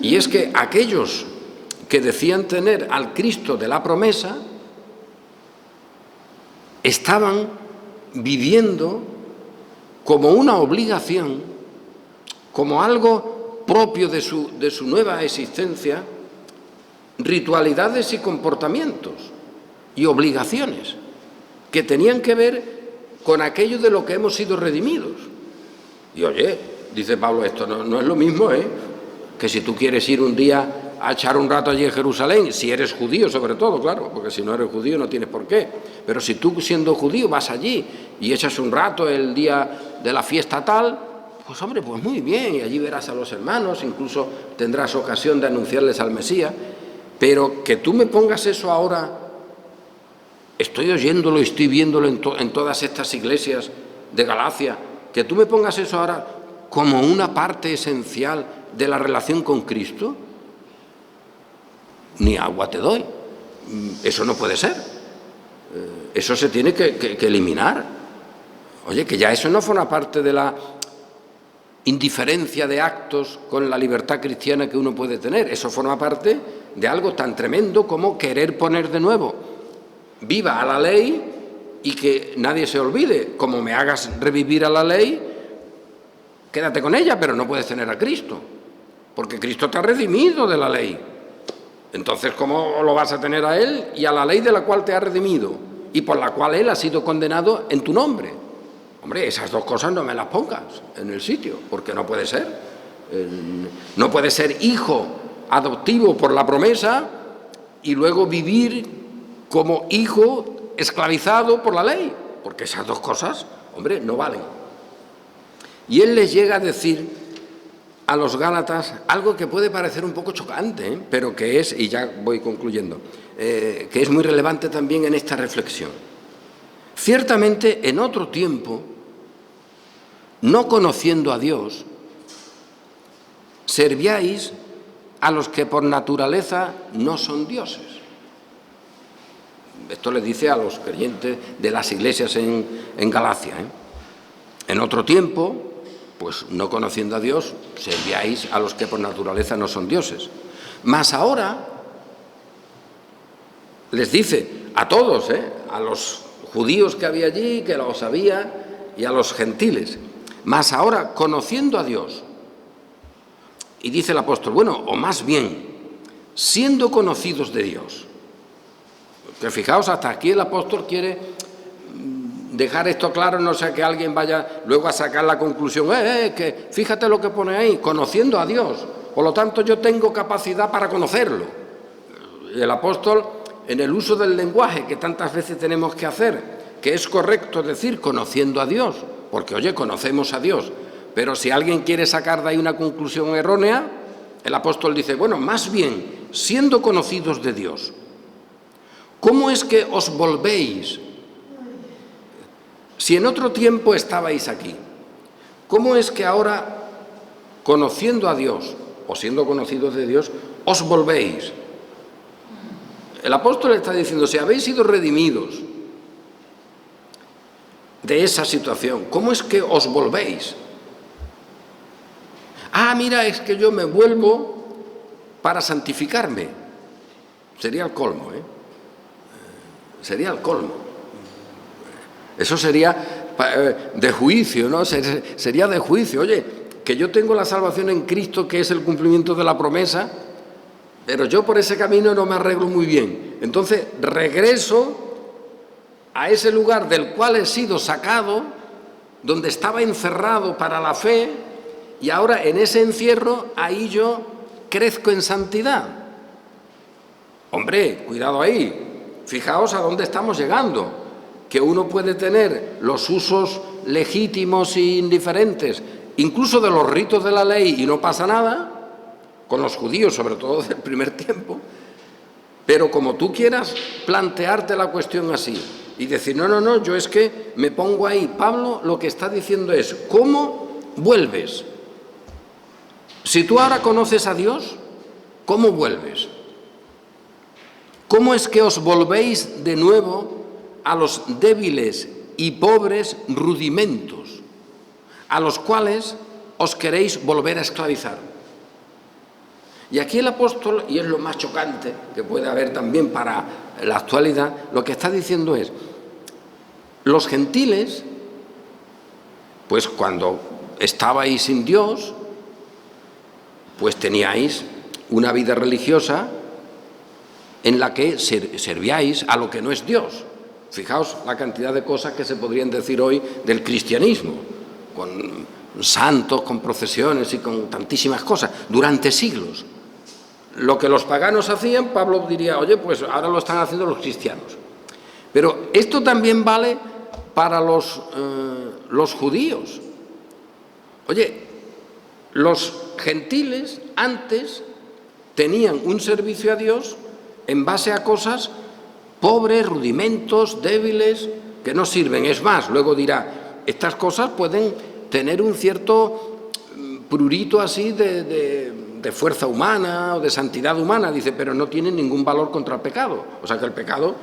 Y es que aquellos que decían tener al Cristo de la promesa estaban viviendo como una obligación, como algo propio de su nueva existencia, ritualidades y comportamientos y obligaciones que tenían que ver con aquello de lo que hemos sido redimidos. Y oye, dice Pablo, esto no es lo mismo, que si tú quieres ir un día a echar un rato allí en Jerusalén, si eres judío sobre todo, claro, porque si no eres judío no tienes por qué, pero si tú siendo judío vas allí y echas un rato el día de la fiesta tal, pues hombre, pues muy bien, y allí verás a los hermanos, incluso tendrás ocasión de anunciarles al Mesías, pero que tú me pongas eso ahora, estoy oyéndolo y estoy viéndolo en todas estas iglesias de Galacia, que tú me pongas eso ahora como una parte esencial de la relación con Cristo, ni agua te doy. Eso no puede ser. Eso se tiene que eliminar. Oye, que ya eso no forma parte de la indiferencia de actos con la libertad cristiana que uno puede tener. Eso forma parte de algo tan tremendo como querer poner de nuevo viva a la ley y que nadie se olvide. Como me hagas revivir a la ley, quédate con ella, pero no puedes tener a Cristo, porque Cristo te ha redimido de la ley. Entonces, ¿cómo lo vas a tener a Él y a la ley de la cual te ha redimido y por la cual Él ha sido condenado en tu nombre? Hombre, esas dos cosas no me las pongas en el sitio, porque no puede ser. No puede ser hijo adoptivo por la promesa y luego vivir como hijo esclavizado por la ley, porque esas dos cosas, hombre, no valen. Y él les llega a decir a los Gálatas algo que puede parecer un poco chocante, pero que es, y ya voy concluyendo, que es muy relevante también en esta reflexión. Ciertamente, en otro tiempo, no conociendo a Dios, servíais a los que por naturaleza no son dioses. Esto le dice a los creyentes de las iglesias en Galacia. En otro tiempo, pues no conociendo a Dios, servíais a los que por naturaleza no son dioses. Mas ahora les dice a todos, a los judíos que había allí, que los había, y a los gentiles. Mas ahora, conociendo a Dios, y dice el apóstol, bueno, o más bien, siendo conocidos de Dios. Que fijaos, hasta aquí el apóstol quiere dejar esto claro, no sea que alguien vaya luego a sacar la conclusión, que fíjate lo que pone ahí, conociendo a Dios, por lo tanto yo tengo capacidad para conocerlo. El apóstol, en el uso del lenguaje que tantas veces tenemos que hacer, que es correcto decir conociendo a Dios, porque oye, conocemos a Dios, pero si alguien quiere sacar de ahí una conclusión errónea, el apóstol dice, bueno, más bien, siendo conocidos de Dios, ¿cómo es que os volvéis? Si en otro tiempo estabais aquí, ¿cómo es que ahora, conociendo a Dios, o siendo conocidos de Dios, os volvéis? El apóstol está diciendo, si habéis sido redimidos de esa situación, ¿cómo es que os volvéis? Ah, mira, es que yo me vuelvo para santificarme. Sería el colmo, Sería el colmo. Eso sería de juicio, ¿no? Sería de juicio. Oye, que yo tengo la salvación en Cristo, que es el cumplimiento de la promesa, pero yo por ese camino no me arreglo muy bien. Entonces regreso a ese lugar del cual he sido sacado, donde estaba encerrado para la fe, y ahora en ese encierro, ahí yo crezco en santidad. Hombre, cuidado ahí, fijaos a dónde estamos llegando, que uno puede tener los usos legítimos e indiferentes, incluso de los ritos de la ley, y no pasa nada, con los judíos sobre todo del primer tiempo, pero como tú quieras plantearte la cuestión así y decir, no, yo es que me pongo ahí. Pablo lo que está diciendo es, ¿cómo vuelves? Si tú ahora conoces a Dios, ¿cómo vuelves? ¿Cómo es que os volvéis de nuevo a los débiles y pobres rudimentos, a los cuales os queréis volver a esclavizar? Y aquí el apóstol, y es lo más chocante que puede haber también para la actualidad, lo que está diciendo es, los gentiles, pues cuando estabais sin Dios, pues teníais una vida religiosa en la que servíais a lo que no es Dios. Fijaos la cantidad de cosas que se podrían decir hoy del cristianismo, con santos, con procesiones y con tantísimas cosas, durante siglos. Lo que los paganos hacían, Pablo diría, oye, pues ahora lo están haciendo los cristianos. Pero esto también vale para los judíos. Oye, los gentiles antes tenían un servicio a Dios en base a cosas pobres, rudimentos, débiles, que no sirven. Es más, luego dirá, estas cosas pueden tener un cierto prurito así de fuerza humana o de santidad humana, dice, pero no tienen ningún valor contra el pecado. O sea que el pecado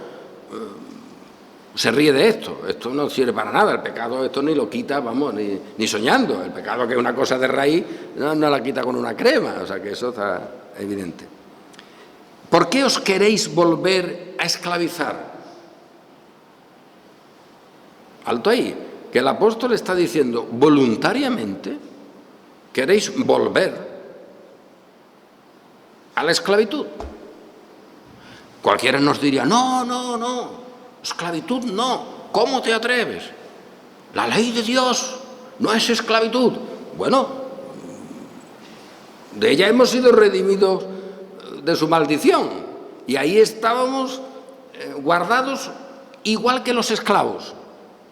se ríe de esto no sirve para nada, el pecado esto ni lo quita, vamos, ni soñando. El pecado, que es una cosa de raíz, no la quita con una crema, o sea que eso está evidente. ¿Por qué os queréis volver a esclavizar? Alto ahí, que el apóstol está diciendo, voluntariamente queréis volver a la esclavitud. Cualquiera nos diría, no, esclavitud no, ¿cómo te atreves? La ley de Dios no es esclavitud. Bueno, de ella hemos sido redimidos de su maldición, y ahí estábamos guardados igual que los esclavos,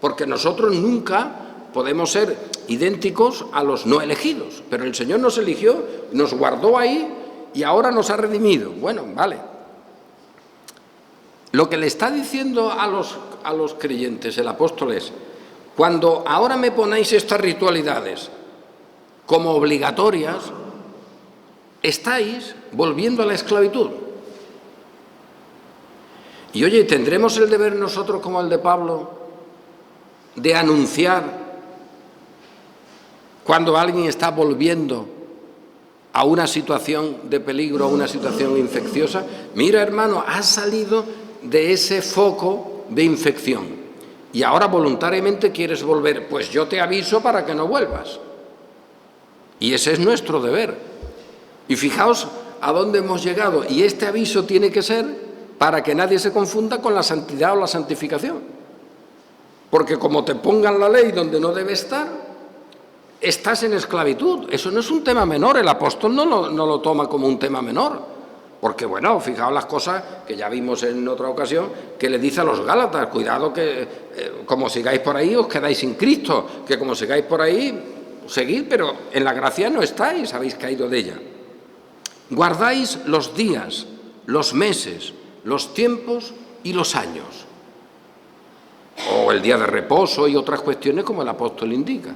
porque nosotros nunca podemos ser idénticos a los no elegidos, pero el Señor nos eligió, nos guardó ahí y ahora nos ha redimido. Bueno, vale. Lo que le está diciendo a los creyentes el apóstol es, cuando ahora me ponéis estas ritualidades como obligatorias, estáis volviendo a la esclavitud. Y oye, ¿tendremos el deber nosotros, como el de Pablo, de anunciar cuando alguien está volviendo a una situación de peligro, a una situación infecciosa? Mira, hermano, has salido de ese foco de infección y ahora voluntariamente quieres volver. Pues yo te aviso para que no vuelvas. Y ese es nuestro deber. Y fijaos a dónde hemos llegado. Y este aviso tiene que ser para que nadie se confunda con la santidad o la santificación. Porque como te pongan la ley donde no debe estar, estás en esclavitud. Eso no es un tema menor. El apóstol no lo toma como un tema menor. Porque, bueno, fijaos las cosas que ya vimos en otra ocasión, que le dice a los Gálatas, cuidado que como sigáis por ahí os quedáis sin Cristo, que como sigáis por ahí, seguid, pero en la gracia no estáis, habéis caído de ella. Guardáis los días, los meses, los tiempos y los años. O el día de reposo y otras cuestiones como el apóstol indica.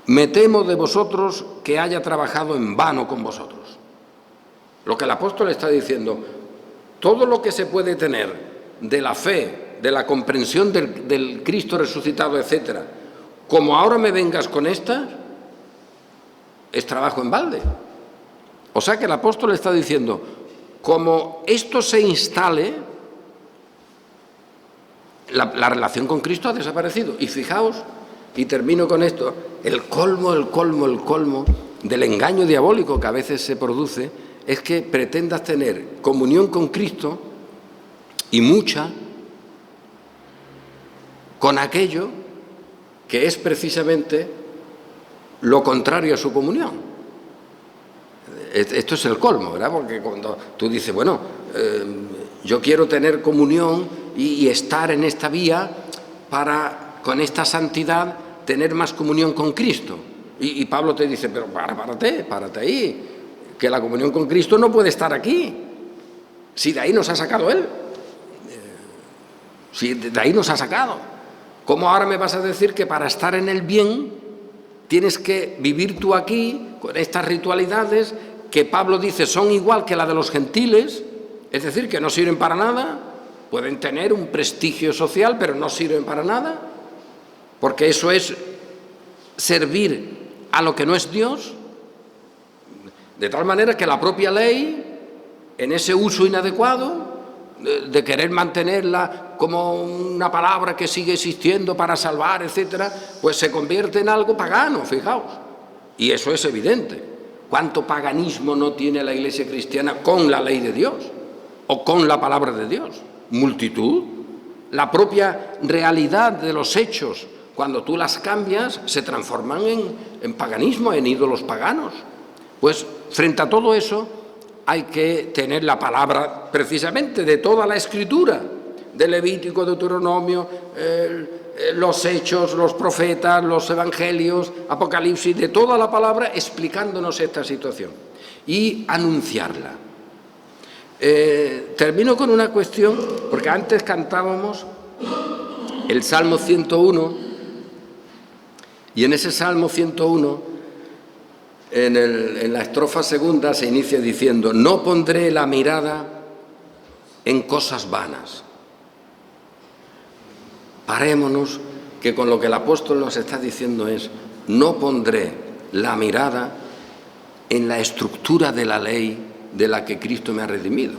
Me temo de vosotros que haya trabajado en vano con vosotros. Lo que el apóstol está diciendo, todo lo que se puede tener de la fe, de la comprensión del Cristo resucitado, etcétera, como ahora me vengas con estas, es trabajo en balde. O sea que el apóstol está diciendo, como esto se instale, la relación con Cristo ha desaparecido. Y fijaos, y termino con esto, el colmo del engaño diabólico que a veces se produce es que pretendas tener comunión con Cristo y mucha con aquello que es precisamente lo contrario a su comunión. Esto es el colmo, ¿verdad? Porque cuando tú dices, bueno, yo quiero tener comunión y estar en esta vía para, con esta santidad, tener más comunión con Cristo. Y Pablo te dice, pero párate ahí, que la comunión con Cristo no puede estar aquí, si de ahí nos ha sacado Él, si de ahí nos ha sacado. ¿Cómo ahora me vas a decir que para estar en el bien tienes que vivir tú aquí con estas ritualidades que Pablo dice son igual que la de los gentiles, es decir, que no sirven para nada, pueden tener un prestigio social, pero no sirven para nada, porque eso es servir a lo que no es Dios, de tal manera que la propia ley, en ese uso inadecuado, de querer mantenerla como una palabra que sigue existiendo para salvar, etcétera, pues se convierte en algo pagano, fijaos. Y eso es evidente. ¿Cuánto paganismo no tiene la Iglesia cristiana con la ley de Dios o con la palabra de Dios? Multitud. La propia realidad de los hechos, cuando tú las cambias, se transforman en paganismo, en ídolos paganos. Pues frente a todo eso hay que tener la palabra precisamente de toda la Escritura, de Levítico, Deuteronomio, los Hechos, los profetas, los Evangelios, Apocalipsis, de toda la palabra explicándonos esta situación y anunciarla. Termino con una cuestión, porque antes cantábamos el Salmo 101 y en ese Salmo 101 en la estrofa segunda se inicia diciendo: no pondré la mirada en cosas vanas. Parémonos, que con lo que el apóstol nos está diciendo es: no pondré la mirada en la estructura de la ley de la que Cristo me ha redimido.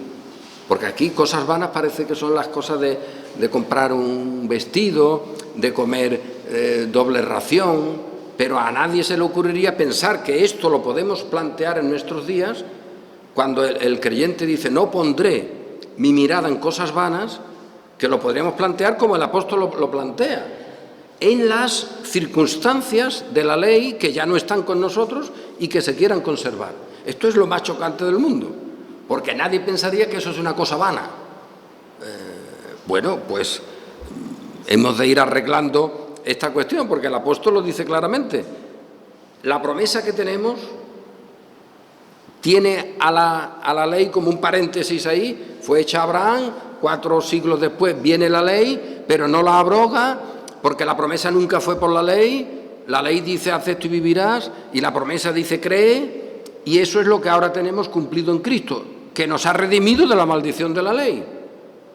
Porque aquí cosas vanas parece que son las cosas de comprar un vestido, de comer doble ración. Pero a nadie se le ocurriría pensar que esto lo podemos plantear en nuestros días cuando el creyente dice: no pondré mi mirada en cosas vanas, que lo podríamos plantear como el apóstol lo plantea, en las circunstancias de la ley que ya no están con nosotros y que se quieran conservar. Esto es lo más chocante del mundo, porque nadie pensaría que eso es una cosa vana. Bueno, pues hemos de ir arreglando esta cuestión, porque el apóstol lo dice claramente. La promesa que tenemos tiene a la ley como un paréntesis ahí, fue hecha a Abraham, 4 siglos después viene la ley, pero no la abroga, porque la promesa nunca fue por la ley dice haz esto y vivirás, y la promesa dice cree, y eso es lo que ahora tenemos cumplido en Cristo, que nos ha redimido de la maldición de la ley.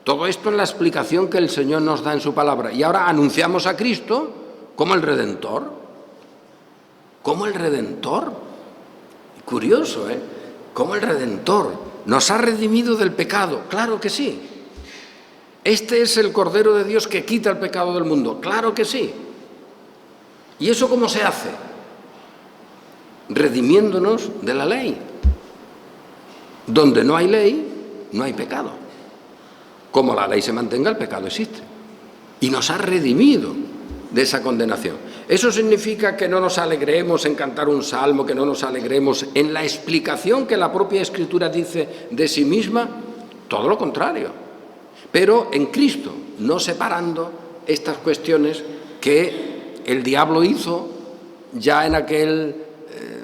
Todo esto es la explicación que el Señor nos da en su palabra. Y ahora anunciamos a Cristo como el Redentor. Como el Redentor. Curioso, ¿eh? Como el Redentor. Nos ha redimido del pecado. Claro que sí. Este es el Cordero de Dios que quita el pecado del mundo. Claro que sí. ¿Y eso cómo se hace? Redimiéndonos de la ley. Donde no hay ley, no hay pecado. Como la ley se mantenga, el pecado existe. Y nos ha redimido de esa condenación. ¿Eso significa que no nos alegremos en cantar un salmo, que no nos alegremos en la explicación que la propia Escritura dice de sí misma? Todo lo contrario. Pero en Cristo, no separando estas cuestiones que el diablo hizo ya en aquel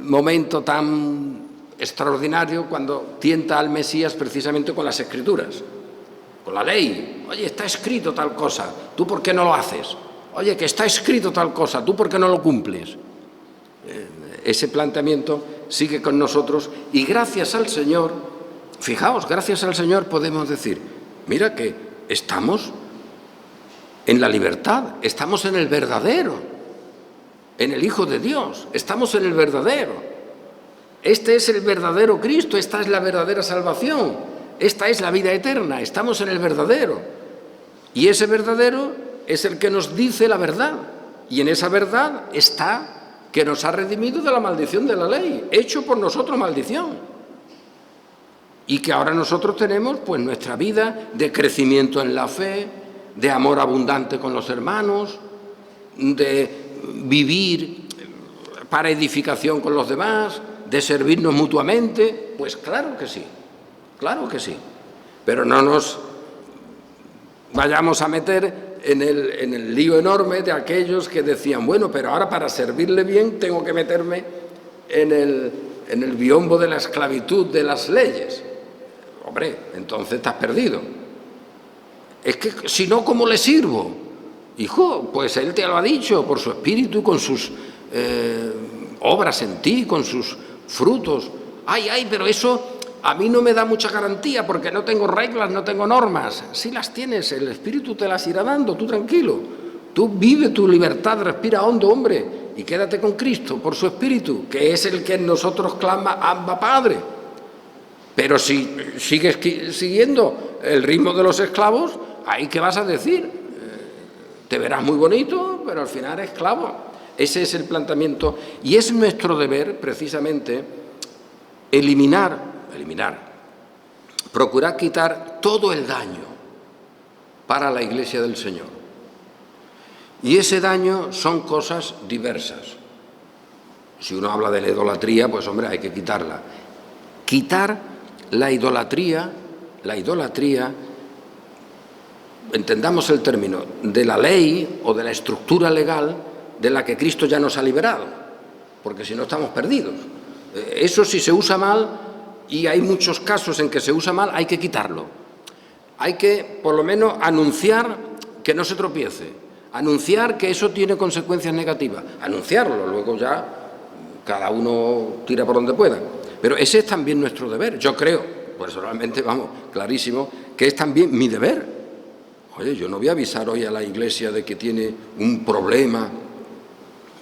momento tan extraordinario cuando tienta al Mesías precisamente con las Escrituras. Con la ley. Oye, está escrito tal cosa, ¿tú por qué no lo haces? Oye, que está escrito tal cosa, ¿tú por qué no lo cumples? Ese planteamiento sigue con nosotros y gracias al Señor, fijaos, gracias al Señor podemos decir, mira que estamos en la libertad, estamos en el verdadero, en el Hijo de Dios, estamos en el verdadero. Este es el verdadero Cristo, esta es la verdadera salvación. Esta es la vida eterna, estamos en el verdadero. Y ese verdadero es el que nos dice la verdad. Y en esa verdad está que nos ha redimido de la maldición de la ley, hecho por nosotros maldición. y que ahora nosotros tenemos pues nuestra vida de crecimiento en la fe, de amor abundante con los hermanos, de vivir para edificación con los demás, de servirnos mutuamente. Pues claro que sí, pero no nos vayamos a meter en el lío enorme de aquellos que decían, bueno, pero ahora para servirle bien tengo que meterme en el biombo de la esclavitud de las leyes. Hombre, entonces estás perdido. Es que si no, ¿cómo le sirvo? Hijo, pues Él te lo ha dicho, por su espíritu, con sus obras en ti, con sus frutos. Ay, pero eso a mí no me da mucha garantía porque no tengo reglas, no tengo normas. Sí las tienes, el espíritu te las irá dando, tú tranquilo. Tú vive tu libertad, respira hondo, hombre, y quédate con Cristo por su espíritu, que es el que en nosotros clama, Abba, Padre. Pero si sigues siguiendo el ritmo de los esclavos, ¿ahí qué vas a decir? Te verás muy bonito, pero al final eres esclavo. Ese es el planteamiento. Y es nuestro deber, precisamente, procurar quitar todo el daño para la Iglesia del Señor. Y ese daño son cosas diversas. Si uno habla de la idolatría, pues hombre, hay que quitarla. Quitar la idolatría, entendamos el término, de la ley o de la estructura legal de la que Cristo ya nos ha liberado, porque si no estamos perdidos. Eso si se usa mal, y hay muchos casos en que se usa mal, hay que quitarlo. Hay que, por lo menos, anunciar que no se tropiece, anunciar que eso tiene consecuencias negativas, anunciarlo, luego ya cada uno tira por donde pueda. Pero ese es también nuestro deber. Yo creo, personalmente, clarísimo, que es también mi deber. Oye, yo no voy a avisar hoy a la Iglesia de que tiene un problema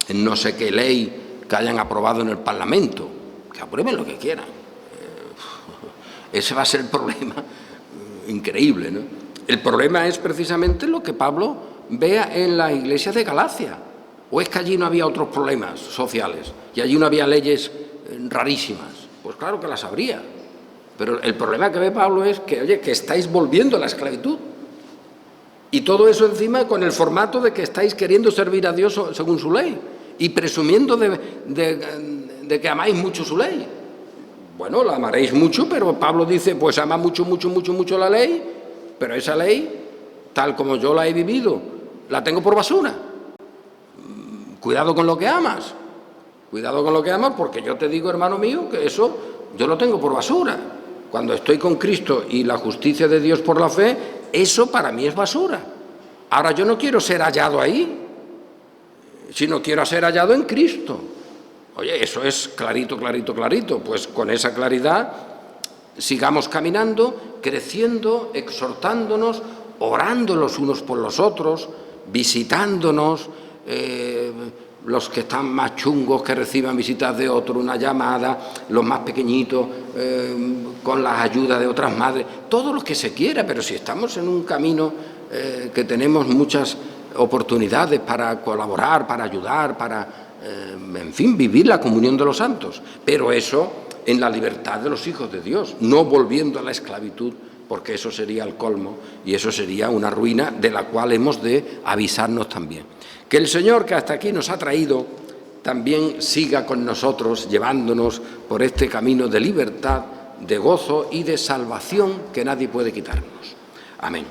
en no sé qué ley que hayan aprobado en el Parlamento. Que aprueben lo que quieran. Ese va a ser el problema increíble, ¿no? El problema es precisamente lo que Pablo vea en la iglesia de Galacia. ¿O es que allí no había otros problemas sociales y allí no había leyes rarísimas? Pues claro que las habría. Pero el problema que ve Pablo es que, oye, que estáis volviendo a la esclavitud. Y todo eso encima con el formato de que estáis queriendo servir a Dios según su ley y presumiendo de que amáis mucho su ley. Bueno, la amaréis mucho, pero Pablo dice, pues ama mucho la ley, pero esa ley, tal como yo la he vivido, la tengo por basura. Cuidado con lo que amas, porque yo te digo, hermano mío, que eso yo lo tengo por basura. Cuando estoy con Cristo y la justicia de Dios por la fe, eso para mí es basura. Ahora yo no quiero ser hallado ahí, sino quiero ser hallado en Cristo. Oye, eso es clarito. Pues con esa claridad sigamos caminando, creciendo, exhortándonos, orando los unos por los otros, visitándonos, los que están más chungos que reciban visitas de otro, una llamada, los más pequeñitos con las ayudas de otras madres, todo lo que se quiera, pero si estamos en un camino que tenemos muchas oportunidades para colaborar, para ayudar, para, en fin, vivir la comunión de los santos, pero eso en la libertad de los hijos de Dios, no volviendo a la esclavitud, porque eso sería el colmo y eso sería una ruina de la cual hemos de avisarnos también. Que el Señor, que hasta aquí nos ha traído, también siga con nosotros, llevándonos por este camino de libertad, de gozo y de salvación que nadie puede quitarnos. Amén.